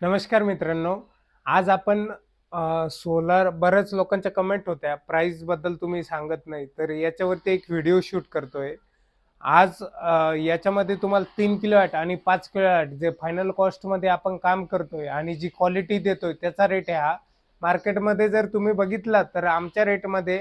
नमस्कार मित्रांनो. आज आपण सोलार बऱ्याच लोकांच्या कमेंट होत्या, प्राइस बद्दल तुम्ही सांगत नाही. तर याच्यावरती एक व्हिडिओ शूट करतोय. आज याच्यामध्ये तुम्हाला 3 किलोवॅट आणि 5 किलोवॅट जे फायनल कॉस्टमध्ये आपण काम करतोय आणि जी क्वालिटी देतोय त्याचा रेट आहे हा. मार्केटमध्ये जर तुम्ही बघितलात तर आमच्या रेटमध्ये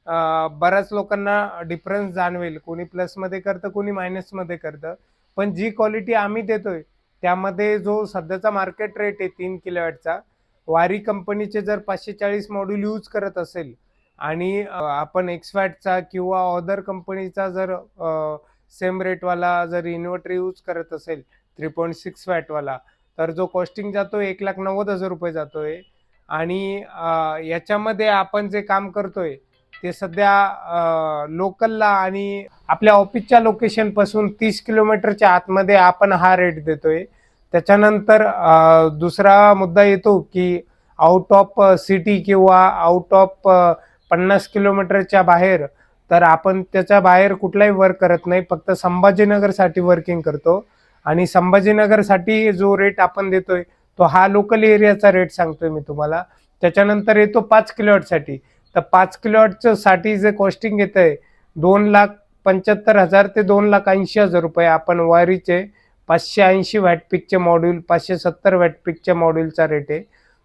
बऱ्याच लोकांना डिफरन्स जाणवेल. कोणी प्लसमध्ये करतं, कोणी मायनसमध्ये करतं. पण जी क्वालिटी आम्ही देतोय त्यामध्ये जो सध्याचा मार्केट रेट आहे 3 किलोवॅटचा, वारी कंपनीचे जर 540 मॉड्यूल यूज करत असेल आणि आपण एक्सवॅटचा किंवा अदर कंपनीचा जर सेम रेटवाला जर इन्व्हर्टर यूज करत असेल 3.6 वॅटवाला, तर जो कॉस्टिंग जातोय 1,90,000 रुपये जातोय. आणि याच्यामध्ये आपण जे काम करतोय ते सध्या लोकलला आणि आपल्या ऑफिसच्या लोकेशन पासून 30 किलोमीटरच्या आतमध्ये आपण हा रेट देतोय. त्याच्यानंतर दुसरा मुद्दा येतो की आउट ऑफ सिटी किंवा आउट ऑफ 50 किलोमीटरच्या बाहेर, तर आपण त्याच्या बाहेर कुठलाही वर्क करत नाही, फक्त संभाजीनगरसाठी वर्किंग करतो. आणि संभाजीनगरसाठी जो रेट आपण देतोय तो हा लोकल एरियाचा रेट सांगतोय मी तुम्हाला. त्याच्यानंतर येतो 5 किलोवॅटसाठी. तर 5 किलोवॅटचं साठी जे कॉस्टिंग येत आहे 2,75,000 ते 2,80,000 रुपये. आपण वारीचे 580 वॅट पीकचे मॉड्यूल, 570 वॅट पीकच्या मॉड्यूलचा रेट आहे.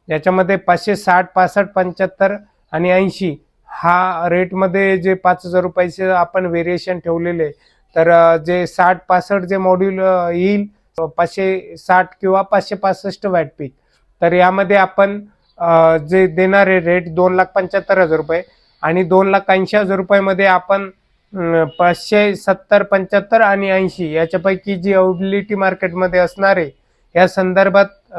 याच्यामध्ये 560, 65, 75 आणि 80 हा रेटमध्ये जे 5,000 रुपयाचे आपण व्हेरिएशन ठेवलेले. तर जे 60-65 जे मॉड्यूल येईल 560 किंवा 565 वॅट पीक, तर यामध्ये आपण जे देणारे रेट 2,75,000 रुपये आणि 2,80,000 रुपयामध्ये आपण 570, 75 आणि 80 याच्यापैकी जी अवेबिलिटी मार्केटमध्ये असणार आहे या संदर्भात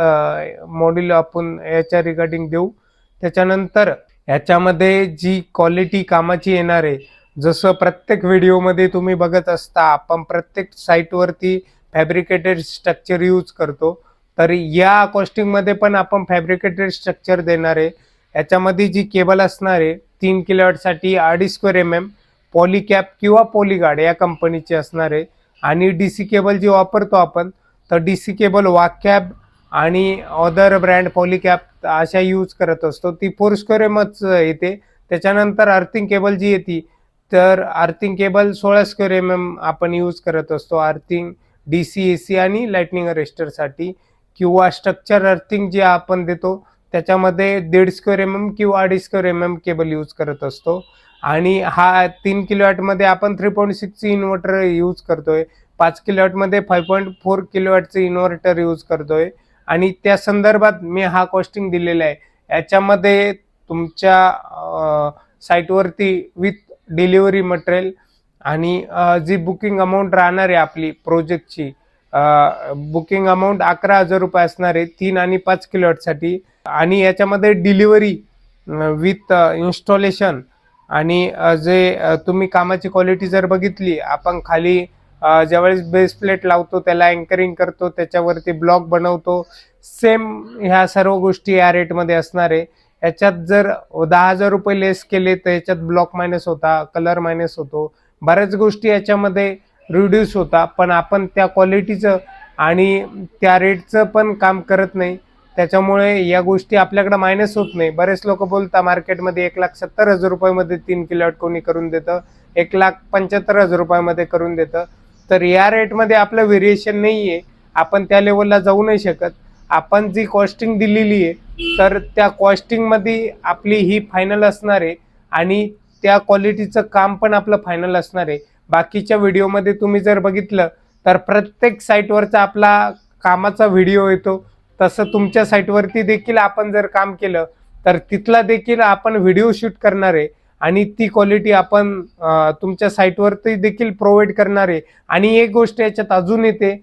मॉड्यूल आपण याच्या रिगार्डिंग देऊ. त्याच्यानंतर याच्यामध्ये जी क्वालिटी कामाची येणार आहे, जसं प्रत्येक व्हिडिओमध्ये तुम्ही बघत असता आपण प्रत्येक साईटवरती फॅब्रिकेटेड स्ट्रक्चर यूज करतो. तर या कॉस्टिंगमध्ये पण आपण फॅब्रिकेटेड स्ट्रक्चर देणार आहे. याच्यामध्ये जी केबल असणार आहे 3 किलोवॅटसाठी 2.5 पॉलीकॅप किंवा पॉलीगार्ड या कंपनीची असणार आहे. आणि डी सी केबल जी वापरतो आपण, तर डी सी केबल वाकॅब आणि अदर ब्रँड पॉलीकॅप अशा यूज करत असतो. ती 4 येते. त्याच्यानंतर अर्थिंग केबल जी येते, तर अर्थिंग केबल 16 आपण यूज करत असतो. अर्थिंग डी सी, ए सी आणि लाइटनिंग अरेस्टरसाठी. किंवा स्ट्रक्चर अर्थिंग जे आपण देतो त्याच्यामध्ये 1.5 किंवा 2.5 केबल यूज करत असतो. आणि हा 3 किलोवॅटमध्ये आपण 3.6 इन्व्हर्टर यूज करतोय. 5 किलोवॅटमध्ये 5.4 किलोवॅटचं इन्व्हर्टर यूज करतोय. आणि त्या संदर्भात मी हा कॉस्टिंग दिलेला आहे. याच्यामध्ये तुमच्या साईटवरती विथ डिलिव्हरी मटेरियल आणि जी बुकिंग अमाऊंट राहणार आहे आपली प्रोजेक्टची, बुकिंग अमाऊंट 11,000 रुपये असणार आहे 3 आणि 5 किलोवॅटसाठी. आणि याच्यामध्ये डिलिव्हरी विथ इन्स्टॉलेशन आणि जे तुम्ही कामाची क्वालिटी जर बघितली, आपण खाली ज्यावेळेस बेस प्लेट लावतो त्याला अँकरिंग करतो, त्याच्यावरती ब्लॉक बनवतो, सेम ह्या सर्व गोष्टी या रेटमध्ये असणार आहे. याच्यात जर 10,000 रुपये लेस केले तर याच्यात ब्लॉक मायनस होता, कलर मायनस होतो, बऱ्याच गोष्टी याच्यामध्ये रिड्यूस होता. पण आपण त्या क्वालिटीचं आणि त्या रेटचं पण काम करत नाही, त्याच्यामुळे या गोष्टी आपल्याकडे मायनस होत नाही. बरेच लोक बोलतात मार्केटमध्ये 1,70,000 रुपयामध्ये 3 किलोवॅट कोणी करून देतं, 1,75,000 रुपयामध्ये करून देतं. तर या रेटमध्ये आपलं व्हेरिएशन नाही आहे, आपण त्या लेवलला जाऊ नाही शकत. आपण जी कॉस्टिंग दिलेली आहे तर त्या कॉस्टिंगमध्ये आपली ही फायनल असणार आहे आणि त्या क्वालिटीचं काम पण आपलं फायनल असणार आहे. बाकीच्या व्हिडिओमध्ये तुम्ही जर बघितलं तर प्रत्येक साईटवरचा आपला कामाचा व्हिडिओ येतो, तसं तुमच्या साईटवरती देखील आपण जर काम केलं तर तिथला देखील आपण व्हिडिओ शूट करणार आहे आणि ती क्वालिटी आपण तुमच्या साईटवरती देखील प्रोव्हाइड करणार आहे. आणि एक गोष्ट याच्यात अजून येते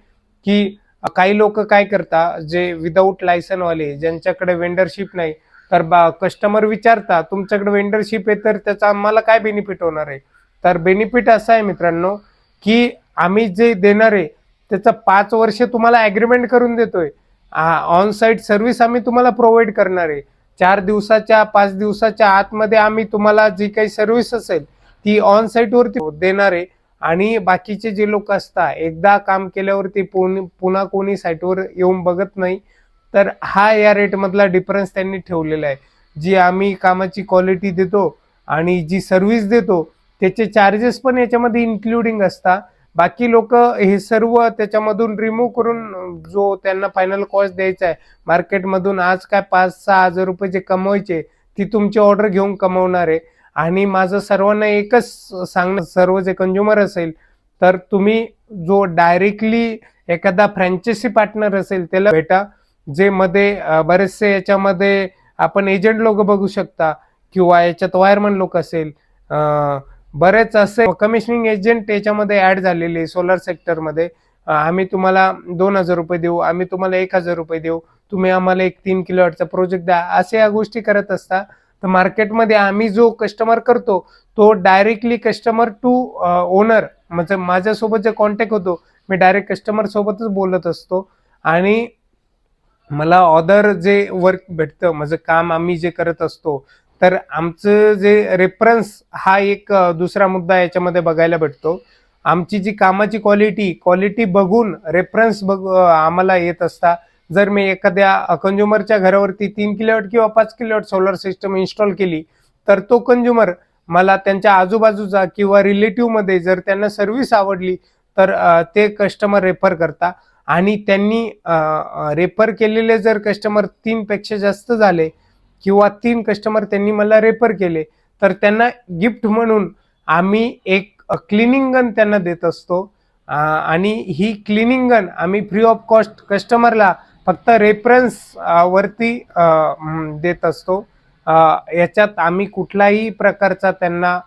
की काही लोक काय करतात, जे विदाऊट लायसनवाले ज्यांच्याकडे वेंडरशिप नाही, तर कस्टमर विचारता तुमच्याकडे वेंडरशिप आहे तर त्याचा आम्हाला काय बेनिफिट होणार आहे. तर बेनिफिट असा आहे मित्रांनो की आम्ही जे देणार आहे त्याचं 5 वर्ष तुम्हाला ॲग्रीमेंट करून देतोय. ऑन साईट सर्व्हिस आम्ही तुम्हाला प्रोव्हाइड करणार आहे. 4 दिवसाच्या 5 दिवसाच्या आतमध्ये आम्ही तुम्हाला जी काही सर्व्हिस असेल ती ऑन साईटवरती देणार आहे. आणि बाकीचे जे लोक असतात एकदा काम केल्यावरती पुन्हा कोणी साईटवर येऊन बघत नाही. तर हा या रेटमधला डिफरन्स त्यांनी ठेवलेला आहे. जी आम्ही कामाची क्वालिटी देतो आणि जी सर्व्हिस देतो त्याचे चार्जेस पण याच्यामध्ये इन्क्लुडिंग असतात. बाकी लोक हे सर्व त्याच्यामधून रिमूव्ह करून जो त्यांना फायनल कॉस्ट द्यायचा आहे मार्केटमधून आज काय 5-6 हजार रुपये जे कमवायचे ती तुमची ऑर्डर घेऊन कमवणार आहे. आणि माझं सर्वांना एकच सांगणं, सर्व जे कंझ्युमर असेल तर तुम्ही जो डायरेक्टली एखादा फ्रँचायसी पार्टनर असेल त्याला भेटा, जे मध्ये बरेचसे याच्यामध्ये आपण एजंट लोक बघू शकता किंवा याच्यात वायरमन लोक असेल, बरेच असे कमिशनिंग एजंट याच्यामध्ये ऍड झालेले सोलर सेक्टरमध्ये. आम्ही तुम्हाला 2,000 रुपये देऊ, आम्ही तुम्हाला 1,000 रुपये देऊ, तुम्ही आम्हाला एक 3 किलोवॅटचा प्रोजेक्ट द्या, असे या गोष्टी करत असतात. तर मार्केटमध्ये आम्ही जो कस्टमर करतो तो डायरेक्टली कस्टमर टू ओनर, म्हणजे माझ्यासोबत जे कॉन्टॅक्ट होतो मी डायरेक्ट कस्टमर सोबतच बोलत असतो. आणि मला ऑदर जे वर्क भेटतं, म्हणजे काम आम्ही जे करत असतो, तर आमचं जे रेफरन्स हा एक दुसरा मुद्दा याच्यामध्ये बघायला भेटतो. आमची जी कामाची क्वालिटी बघून रेफरन्स आम्हाला येत असता. जर मी एखाद्या कंझ्युमरच्या घरावरती 3 किलोवॅट किंवा 5 किलोवॅट सोलर सिस्टम इन्स्टॉल केली तर तो कंझ्युमर मला त्यांच्या आजूबाजूचा किंवा रिलेटिव्हमध्ये जर त्यांना सर्व्हिस आवडली तर ते कस्टमर रेफर करता. आणि त्यांनी रेफर केलेले जर कस्टमर 3 पेक्षा जास्त झाले किंवा 3 कस्टमर त्यांनी मला रेफर केले तर त्यांना गिफ्ट म्हणून आम्ही एक क्लिनिंग गन त्यांना देत असतो. आणि ही क्लिनिंग गन आम्ही फ्री ऑफ कॉस्ट कस्टमरला फक्त रेफरन्स वरती देत असतो. याच्यात आम्ही कुठलाही प्रकारचा त्यांना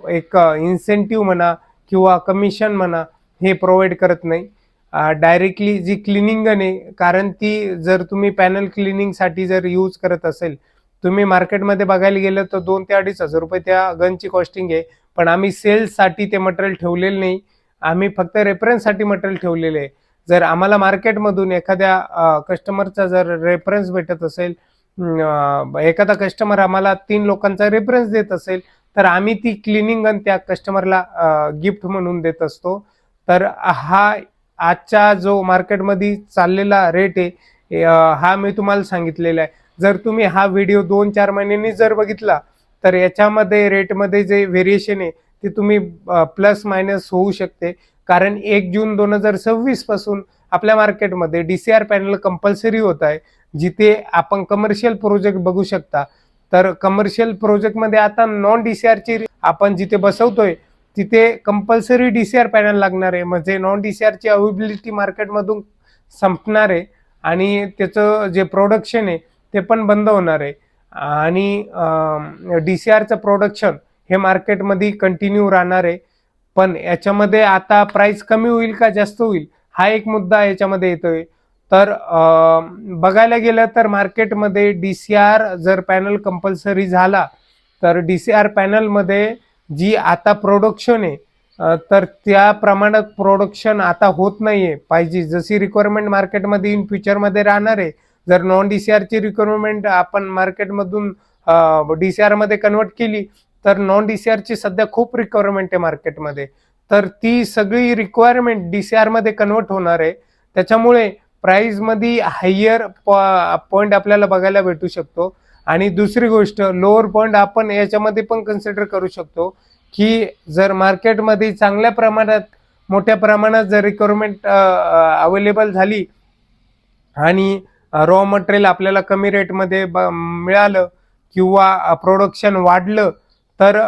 एक इन्सेंटिव्ह म्हणा किंवा कमिशन म्हणा हे प्रोव्हाइड करत नाही. डायरेक्टली जी क्लिनिंग गन आहे, कारण ती जर तुम्ही पॅनल क्लिनिंगसाठी जर यूज करत असेल, तुम्ही मार्केटमध्ये बघायला गेलं तर 2,000 ते 2,500 रुपये त्या गनची कॉस्टिंग आहे. पण आम्ही सेल्ससाठी ते मटेरियल ठेवलेलं नाही, आम्ही फक्त रेफरन्ससाठी मटेरियल ठेवलेले आहे. जर आम्हाला मार्केटमधून एखाद्या कस्टमरचा जर रेफरन्स भेटत असेल, एखादा कस्टमर आम्हाला 3 लोकांचा रेफरन्स देत असेल तर आम्ही ती क्लिनिंग गन त्या कस्टमरला गिफ्ट म्हणून देत असतो. तर हा आजचा जो मार्केटमध्ये चाललेला रेट आहे हा मी तुम्हाला सांगितलेला आहे. जर तुम्ही हा व्हिडिओ 2-4 महिन्यांनी जर बघितला तर याच्यामध्ये रेटमध्ये जे व्हेरिएशन आहे ते तुम्ही प्लस मायनस होऊ शकते. कारण 1 जून 2026 पासून आपल्या मार्केटमध्ये DCR पॅनल कंपल्सरी होत आहे, जिथे आपण कमर्शियल प्रोजेक्ट बघू शकता. तर कमर्शियल प्रोजेक्टमध्ये आता नॉन DCRची आपण जिथे बसवतोय तिथे कंपल्सरी DCR पॅनल लागणार आहे, म्हणजे नॉन DCRची अवेबिलिटी मार्केटमधून संपणार आहे आणि त्याचं जे प्रोडक्शन आहे ते पण बंद होणार आहे. आणि DCRचं प्रोडक्शन हे मार्केटमध्ये कंटिन्यू राहणार आहे. पण याच्यामध्ये आता प्राइस कमी होईल का जास्त होईल हा एक मुद्दा याच्यामध्ये येतोय. तर बघायला गेलं तर मार्केटमध्ये DCR जर पॅनल कंपल्सरी झाला तर DCR पॅनलमध्ये जी आता प्रोडक्शन आहे तर त्या प्रमाणात प्रोडक्शन आता होत नाहीये पाहिजे जशी रिक्वायरमेंट मार्केटमध्ये इन फ्युचरमध्ये राहणार आहे. जर नॉन DCRची रिक्वायरमेंट आपण मार्केटमधून DCR मध्ये कन्वर्ट केली तर नॉन DCRची सध्या खूप रिक्वायरमेंट आहे मार्केटमध्ये, तर ती सगळी रिक्वायरमेंट DCR मध्ये कन्वर्ट होणार आहे. त्याच्यामुळे प्राइस मध्ये हायर पॉइंट आपल्याला बघायला भेटू शकतो. आणि दुसरी गोष्ट लोअर पॉइंट आपण याच्यामध्ये पण कन्सिडर करू शकतो की जर मार्केटमध्ये चांगल्या प्रमाणात मोठ्या प्रमाणात जर रिक्वायरमेंट अवेलेबल झाली आणि रॉ मटेरियल आपल्याला कमी रेटमध्ये मिळालं किंवा प्रोडक्शन वाढलं तर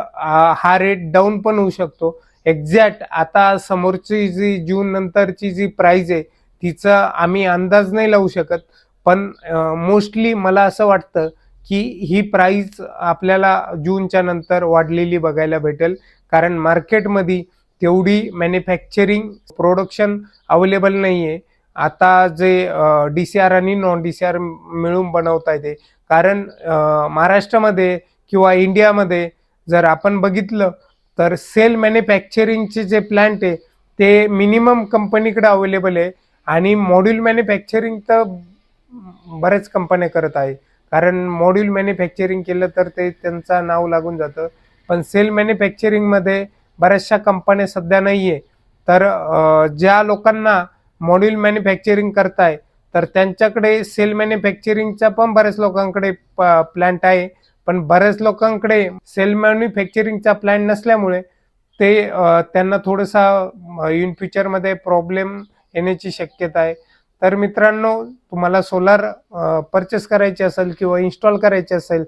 हा रेट डाऊन पण होऊ शकतो. एक्झॅक्ट आता समोरची जी जून नंतरची जी प्राइस आहे तिचा आम्ही अंदाज नाही लावू शकत, पण मोस्टली मला असं वाटतं की ही प्राइस आपल्याला जूनच्या नंतर वाढलेली बघायला भेटेल. कारण मार्केटमध्ये तेवढी मॅन्युफॅक्चरिंग प्रोडक्शन अवेलेबल नाही आहे आता जे DCR आणि नॉन DCR मिळून बनवता येते. कारण महाराष्ट्रामध्ये किंवा इंडियामध्ये जर आपण बघितलं तर सेल मॅन्युफॅक्चरिंगचे जे प्लांट आहे ते मिनिमम कंपनीकडे अवेलेबल आहे. आणि मॉड्यूल मॅन्युफॅक्चरिंग तर बऱ्याच कंपन्या करत आहे, कारण मॉड्यूल मॅन्युफॅक्चरिंग केलं तर ते त्यांचं नाव लागून जातं. पण सेल मॅन्युफॅक्चरिंगमध्ये बऱ्याचशा कंपन्या सध्या नाही आहे. तर ज्या लोकांना मॉड्यूल मॅन्युफॅक्चरिंग करताय तर त्यांच्याकडे सेल मॅन्युफॅक्चरिंगचा पण बऱ्याच लोकांकडे प्लांट आहे, पण बऱ्याच लोकांकडे सेल मॅन्युफॅक्चरिंगचा प्लांट नसल्यामुळे ते त्यांना थोडासा इन फ्युचरमध्ये प्रॉब्लेम येण्याची शक्यता आहे. तर मित्रांनो, तुम्हाला सोलार परचेस करायचे असेल किंवा इन्स्टॉल करायचे असेल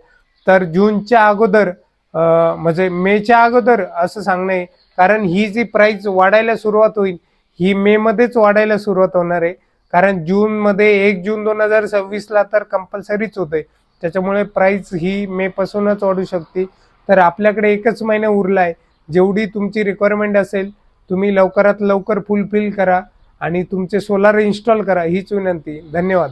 तर जूनच्या अगोदर म्हणजे मेच्या अगोदर असं सांगणं आहे, कारण ही जी प्राइस वाढायला सुरुवात होईल ही मे मध्येच वाढायला सुरुवात होणार आहे. कारण जूनमध्ये 1 जून 2026ला तर कंपल्सरीच होते, त्याच्यामुळे प्राइस ही मे पासूनच वाढू शकते. तर आपल्याकडे एकच महिना उरला आहे, जेवढी तुमची रिक्वायरमेंट असेल तुम्ही लवकरात लवकर फुलफिल करा आणि तुमचे सोलार इन्स्टॉल करा हीच विनंती. धन्यवाद.